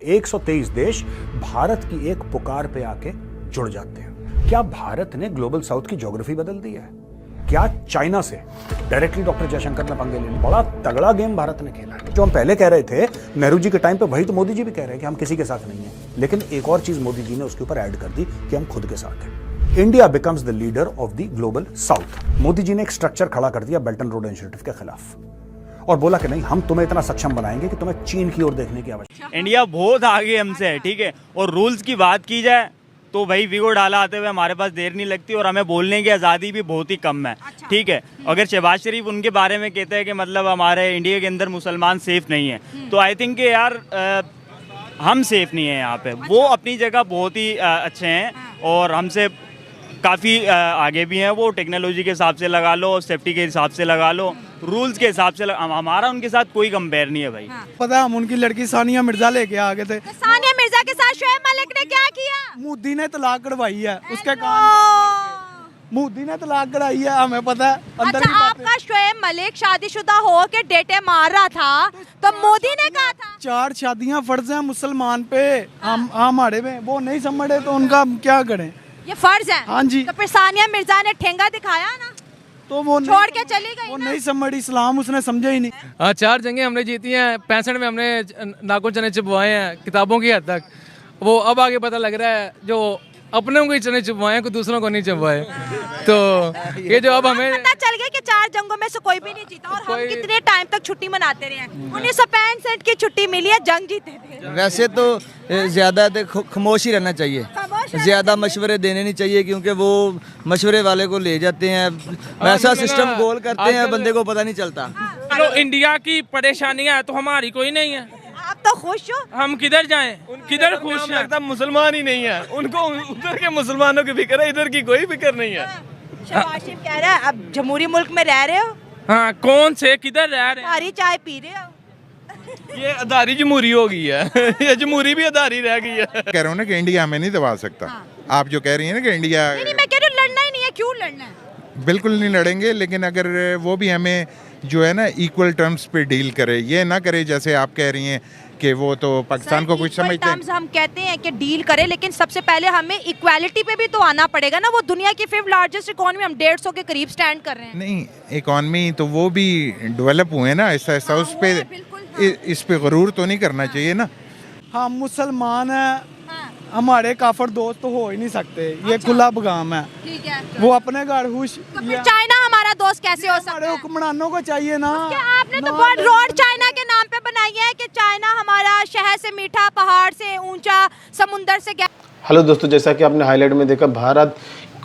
123 देश भारत की एक पुकार पे आके जुड़ जाते हैं। क्या भारत ने ग्लोबल साउथ की ज्योग्राफी बदल दी है? क्या चाइना से डायरेक्टली डॉक्टर जयशंकर ने पंगे ले लिए? बड़ा तगड़ा गेम भारत ने खेला है। जो हम पहले कह रहे थे नेहरू जी के टाइम पे, वही तो मोदी जी भी कह रहे हैं कि हम किसी के साथ नहीं है। लेकिन एक और चीज मोदी जी ने उसके ऊपर ऐड कर दी कि हम खुद के साथ हैं। India becomes the leader of the Global South. Modi ji ने एक स्ट्रक्चर खड़ा कर दिया बेल्ट एंड रोड इनिशिएटिव के खिलाफ और बोला कि नहीं, हम तुम्हें इतना सक्षम बनाएंगे कि तुम्हें चीन की ओर देखने की आवश्यकता। इंडिया बहुत आगे हमसे है, ठीक है। और रूल्स की बात की जाए तो भाई वीगो डाला आते हुए हमारे पास देर नहीं लगती और हमें बोलने की आज़ादी भी बहुत ही कम है, ठीक है। अगर शहबाज शरीफ उनके बारे में कहते हैं कि मतलब हमारे इंडिया के अंदर मुसलमान सेफ नहीं है, तो आई थिंक कि यार हम सेफ नहीं है यहाँ पे। वो अपनी जगह बहुत ही अच्छे हैं और हमसे काफ़ी आगे भी हैं। वो टेक्नोलॉजी के हिसाब से लगा लो, सेफ्टी के हिसाब से लगा लो, रूल्स के हिसाब से हमारा उनके साथ कोई कंपेयर नहीं है भाई। पता है, हम उनकी लड़की सानिया मिर्जा लेके आ गए थे। तो सानिया मिर्जा के साथ शोएब मलिक ने क्या किया? मोदी ने तलाक कढ़वाई है उसके कान। मोदी ने तलाक कढ़ाई है, हमें पता है। अंदर अच्छा, आपका शोएब मलिक शादीशुदा हो के डेटे मार रहा था तो मोदी ने कहा था 4 शादियां फर्ज हैं मुसलमान पे, हम हमारे में वो नहीं समझे तो उनका क्या करें? ये फर्ज है। हाँ जी। तो फिर सानिया मिर्जा ने ठेंगा दिखाया ना, तो वो छोड़ के चली गई। वो नहीं समझ इस्लाम, उसने समझा ही नहीं। 4 जंगें हमने जीती हैं, 65 में हमने नाखून चने चुपवाए हैं किताबों की हद तक। वो अब आगे पता लग रहा है जो अपनों को ही चने चुपवाए को दूसरों को नहीं चुपवाए। तो ये जो अब हमें पता चल गया कि 4 जंगों में से कोई भी नहीं जीता और हम कितने टाइम तक छुट्टी मनाते रहे हैं। 1965 की छुट्टी मिली है, जंग जीते थे। वैसे तो ज्यादा खामोश ही रहना चाहिए, ज्यादा मशवरे देने नहीं चाहिए, क्योंकि वो मशवरे वाले को ले जाते हैं, ऐसा सिस्टम गोल करते हैं बंदे को पता नहीं चलता। चलो इंडिया की परेशानियां तो हमारी कोई नहीं है। आप तो खुश हो? हम किधर जाएं, किधर खुश हैं? लगता मुसलमान ही नहीं है, उनको उधर के मुसलमानों की फिक्र है, इधर की कोई फिक्र नहीं है। शहबाज शरीफ कह रहा है अब जमहूरी मुल्क में रह रहे हो, हाँ, कौन से किधर रह रहे हैं? हरी चाय पी रहे हो। ये अदारी जमहूरी हो गई है ये जमहूरी भी अदारी रह गई है। कह रहा हूँ ना कि इंडिया हमें नहीं दबा सकता। आप जो कह रही हैं ना कि इंडिया, नहीं, मैं कह रही हूँ लड़ना ही नहीं है, क्यों लड़ना है? बिल्कुल नहीं लड़ेंगे, लेकिन अगर वो भी हमें जो है ना इक्वल टर्म्स पे डील करे, ये ना करे जैसे आप कह रही हैं कि वो तो पाकिस्तान को कुछ समझते हैं। हम कहते हैं कि डील करें, लेकिन सबसे पहले हमें इक्वालिटी पे भी तो आना पड़ेगा ना। वो दुनिया की 5th लार्जेस्ट इकोनॉमी, हम 150 के करीब स्टैंड कर रहे हैं। नहीं, इकॉनमी तो वो भी डेवलप हुए ना, ऐसा ऐसा उस पे इस पे गरूर तो नहीं करना चाहिए ना। हम मुसलमान हैं, हमारे काफर दोस्त तो हो ही नहीं सकते, ये खुला पैगाम है। ठीक है, वो अपने घर खुश। तो फिर चाइना हमारा दोस्त कैसे हो सकता हमारे है? हुक्मरानों को चाहिए ना। क्या आपने तो वर्ल्ड रोड चाइना के नाम पे बनाई है कि चाइना हमारा शहर से मीठा, पहाड़ से ऊंचा, समुंदर से हेलो दोस्तों, जैसा कि आपने हाईलाइट में देखा, भारत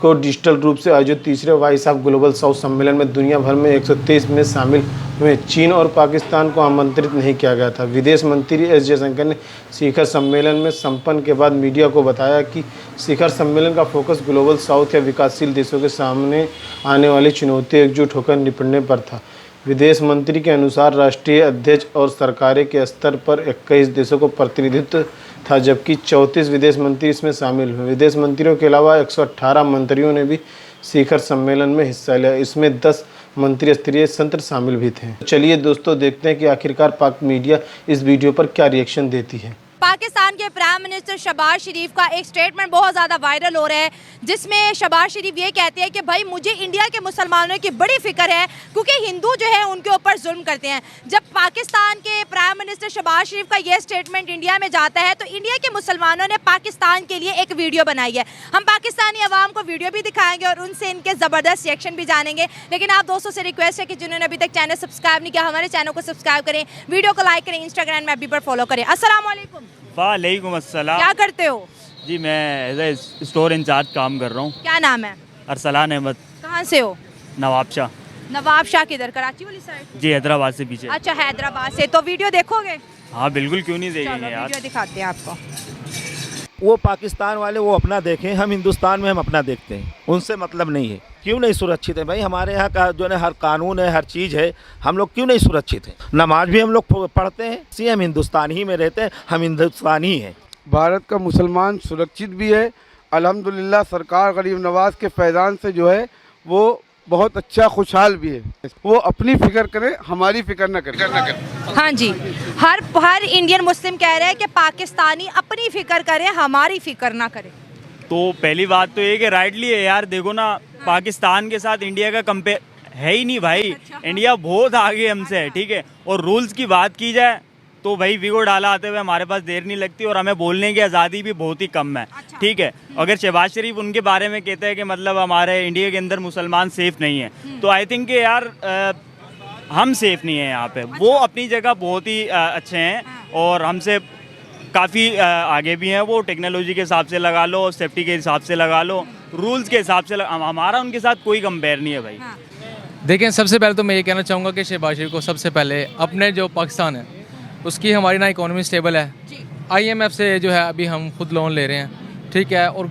को डिजिटल रूप से आयोजित तीसरे वॉइस ऑफ ग्लोबल साउथ सम्मेलन में दुनिया भर में 123 में शामिल हुए। चीन और पाकिस्तान को आमंत्रित नहीं किया गया था। विदेश मंत्री एस जयशंकर ने शिखर सम्मेलन में संपन्न के बाद मीडिया को बताया कि शिखर सम्मेलन का फोकस ग्लोबल साउथ या विकासशील देशों के सामने आने वाली चुनौतियाँ एकजुट होकर निपटने पर था। विदेश मंत्री के अनुसार राष्ट्रीय अध्यक्ष और सरकारें के स्तर पर 21 देशों को प्रतिनिधित्व था, जबकि 34 विदेश मंत्री इसमें शामिल हुए। विदेश मंत्रियों के अलावा 118 मंत्रियों ने भी शिखर सम्मेलन में हिस्सा लिया। इसमें 10 मंत्री स्तरीय सत्र शामिल भी थे। चलिए दोस्तों, देखते हैं कि आखिरकार पाक मीडिया इस वीडियो पर क्या रिएक्शन देती है। पाकिस्तान के प्राइम मिनिस्टर शहबाज शरीफ का एक स्टेटमेंट बहुत ज़्यादा वायरल हो रहा है, जिसमें शहबाज शरीफ ये कहते हैं कि भाई मुझे इंडिया के मुसलमानों की बड़ी फिक्र है, क्योंकि हिंदू जो है उनके ऊपर जुल्म करते हैं। जब पाकिस्तान के प्राइम मिनिस्टर शहबाज शरीफ का ये स्टेटमेंट इंडिया में जाता है, तो इंडिया के मुसलमानों ने पाकिस्तान के लिए एक वीडियो बनाई है। हम पाकिस्तानी अवाम को वीडियो भी दिखाएंगे और उनसे इनके ज़बरदस्त रिएक्शन भी जानेंगे। लेकिन आप दोस्तों से रिक्वेस्ट है कि जिन्होंने अभी तक चैनल सब्सक्राइब नहीं किया, हमारे चैनल को सब्सक्राइब करें, वीडियो को लाइक करें, इंस्टाग्राम में अभी पर फॉलो करें। अस्सलाम वालेकुम। वालेकुम अस्सलाम। क्या करते हो? जी मैं एज ए स्टोर इंचार्ज काम कर रहा हूँ। क्या नाम है? अरसलान अहमद। कहाँ से हो? नवाब शाह। नवाब शाह किधर? कराची वाली साइड? जी हैदराबाद से पीछे। अच्छा, हैदराबाद से। तो वीडियो देखोगे? हाँ बिल्कुल, क्यों नहीं चलो देखेंगे यार। वीडियो दिखाते हैं आपको। वो पाकिस्तान वाले वो अपना देखें, हम हिंदुस्तान में हम अपना देखते हैं, उनसे मतलब नहीं है। क्यों नहीं सुरक्षित है भाई? हमारे यहाँ का जो है हर कानून है, हर चीज़ है, हम लोग क्यों नहीं सुरक्षित हैं? नमाज भी हम लोग पढ़ते हैं, सी हम हिंदुस्तान ही में रहते हैं, हम हिंदुस्तान ही हैं। भारत का मुसलमान सुरक्षित भी है, अल्हम्दुलिल्लाह। सरकार गरीब नवाज के फैज़ान से जो है वो बहुत अच्छा खुशहाल भी है। वो अपनी फिक्र करे, हमारी फिक्र न करे। हाँ जी, हर इंडियन मुस्लिम कह रहे हैं कि पाकिस्तानी अपनी फिक्र करे, हमारी फिक्र ना करे। तो पहली बात तो ये कि राइटली है यार, देखो ना पाकिस्तान के साथ इंडिया का कंपेयर है ही नहीं भाई। इंडिया बहुत आगे हमसे है, ठीक है। और रूल्स की बात की जाए तो भाई वीगो डाला आते हुए हमारे पास देर नहीं लगती और हमें बोलने की आज़ादी भी बहुत ही कम है, ठीक है। अगर शहबाज शरीफ उनके बारे में कहते हैं कि मतलब हमारे इंडिया के अंदर मुसलमान सेफ नहीं है, तो आई थिंक कि यार हम सेफ नहीं है यहाँ पे। वो अपनी जगह बहुत ही अच्छे हैं और हमसे काफ़ी आगे भी हैं। वो टेक्नोलॉजी के हिसाब से लगा लो, सेफ्टी के हिसाब से लगा लो, रूल्स के हिसाब से हमारा उनके साथ कोई कंपेयर नहीं है भाई। देखें, सबसे पहले तो मैं ये कहना चाहूँगा कि शहबाज शरीफ को सबसे पहले अपने जो पाकिस्तान है उसकी हमारी ना इकोनॉमी स्टेबल है। IMF से जो है अभी हम खुद लोन ले रहे हैं, ठीक है। और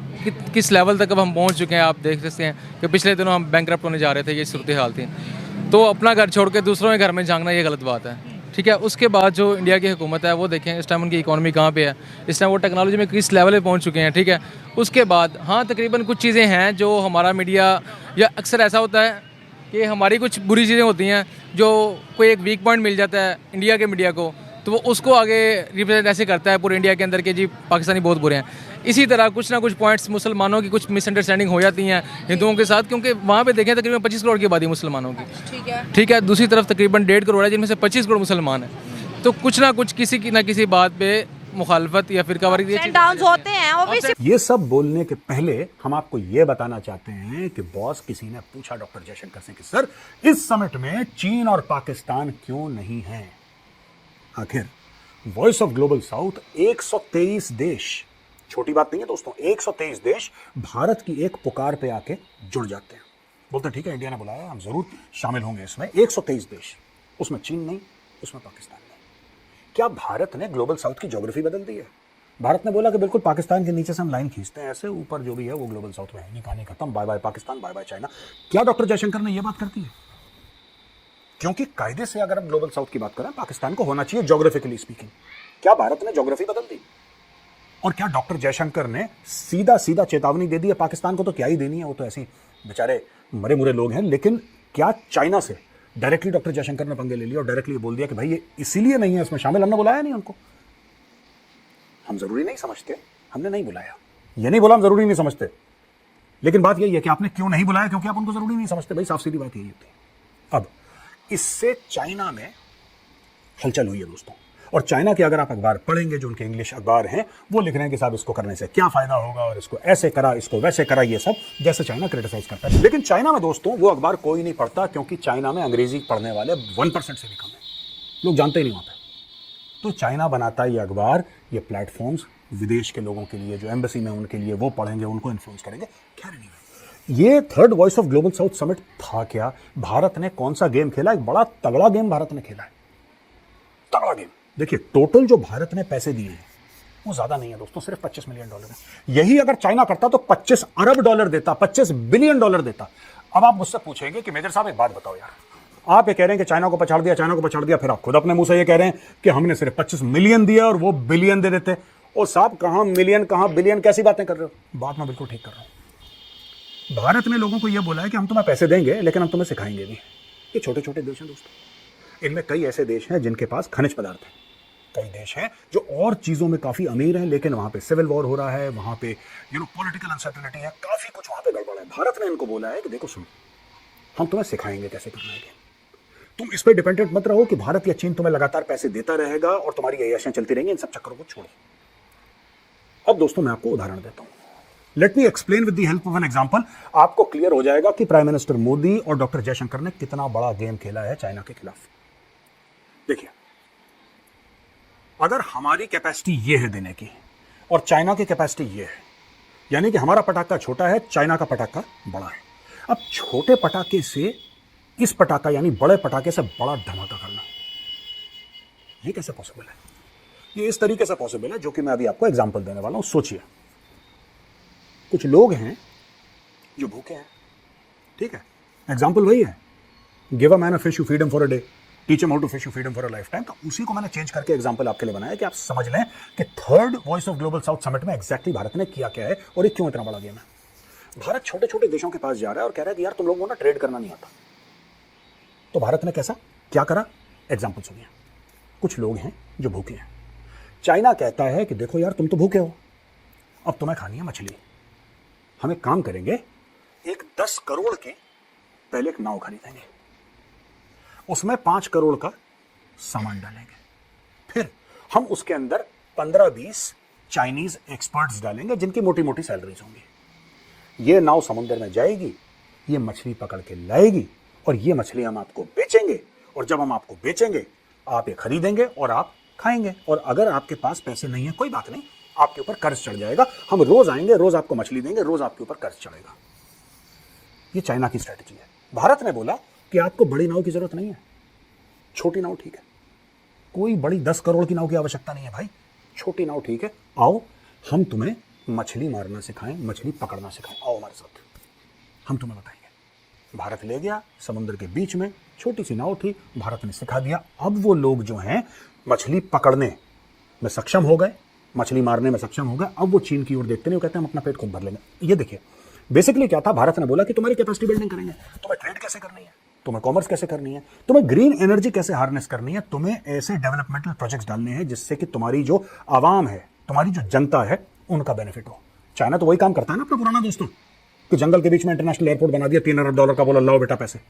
किस लेवल तक अब हम पहुंच चुके हैं आप देख सकते हैं कि पिछले दिनों हम बैंकरप्ट होने जा रहे थे, ये सूरत हाल थी। तो अपना घर छोड़ के दूसरों के घर में झांकना ये गलत बात है, ठीक है। उसके बाद जो इंडिया की हुकूमत है वो देखें इस टाइम उनकी इकोनॉमी कहाँ पे है, इस टाइम वो टेक्नोलॉजी में किस लेवल पे पहुँच चुके हैं, ठीक है। उसके बाद हाँ तकरीबन कुछ चीज़ें हैं जो हमारा मीडिया या अक्सर ऐसा होता है कि हमारी कुछ बुरी चीज़ें होती हैं जो कोई एक वीक पॉइंट मिल जाता है इंडिया के मीडिया को, तो वो उसको आगे रिप्रेजेंट ऐसे करता है पूरे इंडिया के अंदर के जी पाकिस्तानी बहुत बुरे हैं। इसी तरह कुछ ना कुछ पॉइंट्स मुसलमानों की कुछ मिसअंडरस्टैंडिंग हो जाती हैं हिंदुओं के साथ, क्योंकि वहाँ पे देखें तकरीबन 25 करोड़ की आबादी मुसलमानों की, ठीक है। दूसरी तरफ तकरीबन 1.5 करोड़ है जिनमें से 25 करोड़ मुसलमान हैं। तो कुछ ना कुछ किसी की ना किसी बात पे मुखालफत या फिरकावारी होते हैं। ये सब बोलने के पहले हम आपको ये बताना चाहते हैं कि बॉस किसी ने पूछा डॉक्टर जयशंकर से कि सर इस समिट में चीन और पाकिस्तान क्यों नहीं है। आखिर वॉइस ऑफ ग्लोबल साउथ 123 देश, छोटी बात नहीं है दोस्तों, 123 देश भारत की एक पुकार पे आके जुड़ जाते हैं। बोलते हैं ठीक है इंडिया ने बुलाया, हम जरूर शामिल होंगे इसमें। 123 देश, उसमें चीन नहीं, उसमें पाकिस्तान नहीं। क्या भारत ने ग्लोबल साउथ की ज्योग्राफी बदल दी है? भारत ने बोला कि बिल्कुल पाकिस्तान के नीचे से हम लाइन खींचते हैं, ऐसे ऊपर जो भी है वो ग्लोबल साउथ में है नहीं, कहानी खत्म, bye bye Pakistan, bye bye China. क्या डॉक्टर जयशंकर ने यह बात करती है? क्योंकि कायदे से अगर हम ग्लोबल साउथ की बात करें पाकिस्तान को होना चाहिए ज्योग्राफिकली स्पीकिंग। क्या भारत ने ज्योग्राफी बदल दी? और क्या डॉक्टर जयशंकर ने सीधा सीधा चेतावनी दे दी है पाकिस्तान को? तो क्या ही देनी है, वो तो ऐसे बेचारे मरे मुरे लोग हैं। लेकिन क्या चाइना से डायरेक्टली डॉक्टर जयशंकर ने पंगे ले लिया और डायरेक्टली बोल दिया कि भाई ये इसीलिए नहीं है इसमें शामिल, हमने बुलाया नहीं उनको, हम जरूरी नहीं समझते, हमने नहीं बुलाया। ये नहीं बोला हम जरूरी नहीं समझते, लेकिन बात यही है कि आपने क्यों नहीं बुलाया, क्योंकि आप उनको जरूरी नहीं समझते। भाई साफ सीधी बात यही होती है। अब इससे चाइना में हलचल हुई है दोस्तों, और चाइना के अगर आप अखबार पढ़ेंगे, जो उनके इंग्लिश अखबार हैं, वो लिख रहे हैं कि साहब इसको करने से क्या फायदा होगा और इसको ऐसे करा, इसको वैसे करा, ये सब जैसे चाइना क्रिटिसाइज करता है। लेकिन चाइना में दोस्तों वो अखबार कोई नहीं पढ़ता, क्योंकि चाइना में अंग्रेजी पढ़ने वाले 1% से भी कम है, लोग जानते ही नहीं वहां पे। तो चाइना बनाता ये अखबार, ये प्लेटफॉर्म्स विदेश के लोगों के लिए जो एम्बेसी में उनके लिए, वो पढ़ेंगे, उनको इन्फ्लुएंस करेंगे। क्या नहीं, ये third voice of global south summit था क्या? भारत ने कौन सा गेम खेला? एक बड़ा तगड़ा गेम भारत ने खेला है, तगड़ा गेम। देखिए टोटल जो भारत ने पैसे दिए हैं वो ज्यादा नहीं है दोस्तों, सिर्फ $25 मिलियन है। यही अगर चाइना करता तो $25 अरब देता, $25 बिलियन देता। अब आप मुझसे पूछेंगे कि मेजर साहब एक बात बताओ यार, आप ये कह रहे हैं कि चाइना को पछाड़ दिया, चाइना को पछाड़ दिया, फिर आप खुद अपने मुंह से ये कह रहे हैं कि हमने सिर्फ 25 मिलियन दिया और वो बिलियन दे देते। और साहब कहां मिलियन कहां बिलियन, कैसी बातें कर रहे हो? बात मैं बिल्कुल ठीक कर रहा हूं। भारत ने लोगों को यह बोला है कि हम तुम्हें पैसे देंगे लेकिन हम तुम्हें सिखाएंगे भी। ये छोटे छोटे देश हैं दोस्तों, इनमें कई ऐसे देश हैं जिनके पास खनिज पदार्थ है, कई देश हैं जो और चीजों में काफी अमीर हैं, लेकिन वहां पे सिविल वॉर हो रहा है, वहां पे पॉलिटिकल अनसर्टेनिटी है, काफी कुछ वहां पे गड़बड़ है। भारत ने इनको बोला है कि देखो सुनो, हम तुम्हें सिखाएंगे कैसे करना है। तुम इस पे डिपेंडेंट मत रहो कि भारत या चीन तुम्हें लगातार पैसे देता रहेगा और तुम्हारी अय्याशियां चलती रहेंगी। इन सब चक्करों को छोड़ो। अब दोस्तों मैं आपको उदाहरण देता हूं, let me explain with the help of an example. आपको क्लियर हो जाएगा कि प्राइम मिनिस्टर मोदी और डॉक्टर जयशंकर ने कितना बड़ा गेम खेला है चाइना के खिलाफ। देखिए, अगर हमारी कैपेसिटी ये है देने की और चाइना की कैपेसिटी ये है, यानी कि हमारा पटाखा छोटा है, चाइना का पटाखा बड़ा है। अब छोटे पटाखे से इस पटाखा यानी बड़े पटाखे से बड़ा धमाका करना, ये कैसे पॉसिबल है? ये इस तरीके से पॉसिबल है जो कि मैं अभी आपको एग्जांपल देने वाला हूं। सोचिए, कुछ लोग हैं जो भूखे हैं, ठीक है, एग्जांपल वही है, give a man a fish, you feed him for a day, teach him how to fish, you feed him for a lifetime. तो उसी को मैंने चेंज करके एग्जांपल आपके लिए बनाया कि आप समझ लें कि third voice of global south summit में एग्जैक्टली भारत ने किया क्या है और ये क्यों इतना बड़ा गेम है। भारत छोटे छोटे देशों के पास जा रहा है और कह रहा है कि यार तुम लोगों को ना ट्रेड करना नहीं आता। तो भारत ने कैसा क्या करा, एग्जाम्पल सुनिए। कुछ लोग हैं जो भूखे हैं। चाइना कहता है कि देखो यार तुम तो भूखे हो, अब तुम्हें खानी है मछली। हम एक काम करेंगे, एक 10 करोड़ की पहले एक नाव खरीदेंगे, उसमें 5 करोड़ का सामान डालेंगे, फिर हम उसके अंदर 15-20 चाइनीज एक्सपर्ट्स डालेंगे जिनकी मोटी मोटी सैलरीज होंगी। ये नाव समुद्र में जाएगी, ये मछली पकड़ के लाएगी और ये मछली हम आपको बेचेंगे, और जब हम आपको बेचेंगे आप ये खरीदेंगे और आप खाएंगे। और अगर आपके पास पैसे नहीं है कोई बात नहीं, आपके ऊपर कर्ज चढ़ जाएगा, हम रोज आएंगे, रोज आपको मछली देंगे, रोज आपके ऊपर कर्ज चढ़ेगा। ये चाइना की स्ट्रेटजी है। भारत ने बोला कि आपको बड़ी नाव की जरूरत नहीं है, छोटी नाव ठीक है, कोई बड़ी 10 करोड़ की नाव की आवश्यकता नहीं है भाई, छोटी नाव ठीक है, आओ हम तुम्हें मछली मारना सिखाएं, मछली पकड़ना सिखाएं, आओ हमारे साथ, हम तुम्हें बताएंगे। भारत ले गया, समुद्र के बीच में छोटी सी नाव थी, भारत ने सिखा दिया। अब वो लोग जो हैं मछली पकड़ने में सक्षम हो गए, मछली मारने में सक्षम हो गए। अब वो चीन की ओर देखते नहीं, वो कहते हैं हम अपना पेट खुद भर लेंगे। ये देखिए बेसिकली क्या था, भारत ने बोला कि तुम्हारी कैपेसिटी बिल्डिंग करेंगे, तुम्हें ट्रेड कैसे करनी है, तुम्हें कॉमर्स कैसे करनी है, तुम्हें ग्रीन एनर्जी कैसे हार्नेस करनी है, तुम्हें ऐसे डेवलपमेंटल प्रोजेक्ट्स डालने हैं जिससे कि तुम्हारी जो आवाम है, तुम्हारी जो जनता है, उनका बेनिफिट हो। चाइना तो वही काम करता है ना अपना पुराना दोस्तों, कि जंगल के बीच में इंटरनेशनल एयरपोर्ट बना दिया, $3 अरब का, बोला लाओ बेटा पैसे।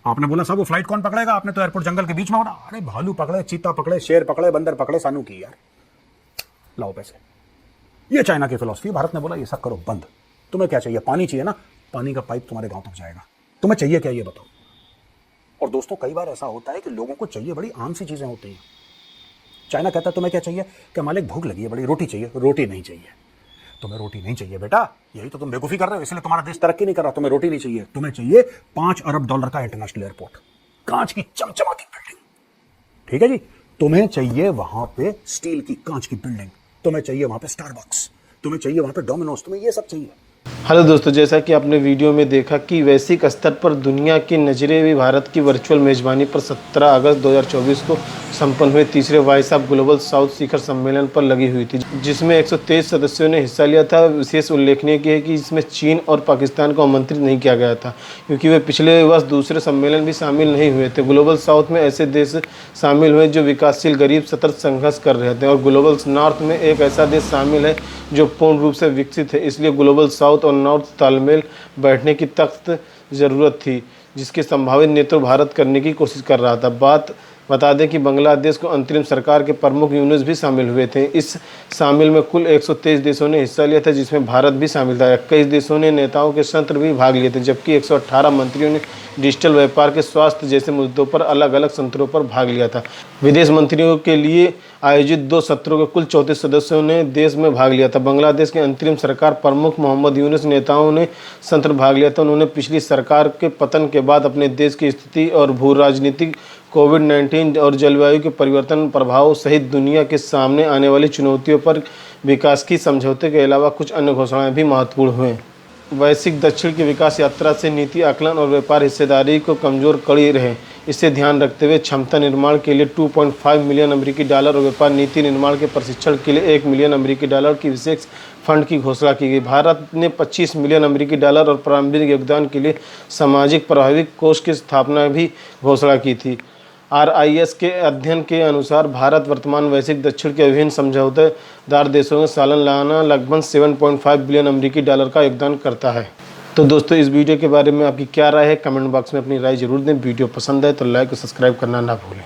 आपने बोला साहब वो फ्लाइट कौन पकड़ेगा, आपने तो एयरपोर्ट जंगल के बीच में बना, अरे भालू पकड़े, चीता पकड़े, शेर पकड़े, बंदर पकड़े, सानू की यार, लाओ पैसे। ये चाइना की फिलॉसफी। भारत ने बोला ये सब करो बंद। तुम्हें क्या चाहिए, पानी चाहिए ना, पानी का पाइप तुम्हारे गांव तक जाएगा, तुम्हें चाहिए क्या ये बताओ। और दोस्तों कई बार ऐसा होता है कि लोगों को चाहिए बड़ी आम सी चीजें होती हैं। चाइना कहता है तुम्हें क्या चाहिए, कि मालिक भूख लगी है बड़ी, रोटी चाहिए, रोटी नहीं चाहिए, तुम्हें रोटी नहीं चाहिए बेटा, यही तो तुम बेवकूफी कर रहे हो, इसलिए तुम्हारा देश तरक्की नहीं कर रहा, तुम्हें रोटी नहीं चाहिए, तुम्हें चाहिए $5 अरब का इंटरनेशनल एयरपोर्ट, कांच की चमचमाती बिल्डिंग, ठीक है जी, तुम्हें चाहिए वहां पे स्टील की कांच की बिल्डिंग, तुम्हें चाहिए वहां पे स्टारबक्स, तुम्हें चाहिए वहां पे डोमिनोज, तुम्हें ये सब चाहिए। हेलो दोस्तों, जैसा कि आपने वीडियो में देखा कि वैश्विक स्तर पर दुनिया की नज़रें भी भारत की वर्चुअल मेज़बानी पर 17 अगस्त 2024 को संपन्न हुए तीसरे वाइस ऑफ ग्लोबल साउथ शिखर सम्मेलन पर लगी हुई थी, जिसमें 123 सदस्यों ने हिस्सा लिया था। विशेष उल्लेखनीय है कि इसमें चीन और पाकिस्तान को आमंत्रित नहीं किया गया था, क्योंकि वे पिछले वर्ष दूसरे सम्मेलन भी शामिल नहीं हुए थे। ग्लोबल साउथ में ऐसे देश शामिल हुए जो विकासशील गरीब सतत संघर्ष कर रहे थे, और ग्लोबल नॉर्थ में एक ऐसा देश शामिल है जो पूर्ण रूप से विकसित है। इसलिए ग्लोबल साउथ और नॉर्थ तालमेल बैठने की सख्त ज़रूरत थी, जिसके संभावित नेतृत्व भारत करने की कोशिश कर रहा था। बता दें कि बांग्लादेश को अंतरिम सरकार के प्रमुख यूनुस भी शामिल हुए थे। इस शामिल में कुल 123 देशों ने हिस्सा लिया था, जिसमें भारत भी शामिल था। 21 देशों ने नेताओं के सत्र भी भाग लिए थे, जबकि 118 मंत्रियों ने डिजिटल व्यापार के स्वास्थ्य जैसे मुद्दों पर अलग अलग सत्रों पर भाग लिया था। विदेश मंत्रियों के लिए आयोजित 2 सत्रों के कुल 34 सदस्यों ने देश में भाग लिया था। बांग्लादेश के अंतरिम सरकार प्रमुख मोहम्मद यूनुस नेताओं ने सत्र भाग लिया था। उन्होंने पिछली सरकार के पतन के बाद अपने देश की स्थिति और भू राजनीतिक, कोविड-19 और जलवायु के परिवर्तन प्रभाव सहित दुनिया के सामने आने वाली चुनौतियों पर विकास की समझौते के अलावा कुछ अन्य घोषणाएं भी महत्वपूर्ण हुए। वैश्विक दक्षिण की विकास यात्रा से नीति आकलन और व्यापार हिस्सेदारी को कमजोर कड़ी रहे। इसे ध्यान रखते हुए क्षमता निर्माण के लिए $2.5 मिलियन अमेरिकी डॉलर और व्यापार नीति निर्माण के प्रशिक्षण के लिए $1 मिलियन अमेरिकी डॉलर की विशेष फंड की घोषणा की गई। भारत ने $25 मिलियन अमेरिकी डॉलर और प्रारंभिक योगदान के लिए सामाजिक प्रभावी कोष की स्थापना भी घोषणा की थी। RIS के अध्ययन के अनुसार भारत वर्तमान वैश्विक दक्षिण के विभिन्न समझौतेदार देशों में सालाना लगभग $7.5 बिलियन अमेरिकी डॉलर का योगदान करता है। तो दोस्तों, इस वीडियो के बारे में आपकी क्या राय है, कमेंट बॉक्स में अपनी राय जरूर दें। वीडियो पसंद है तो लाइक और सब्सक्राइब करना ना भूलें।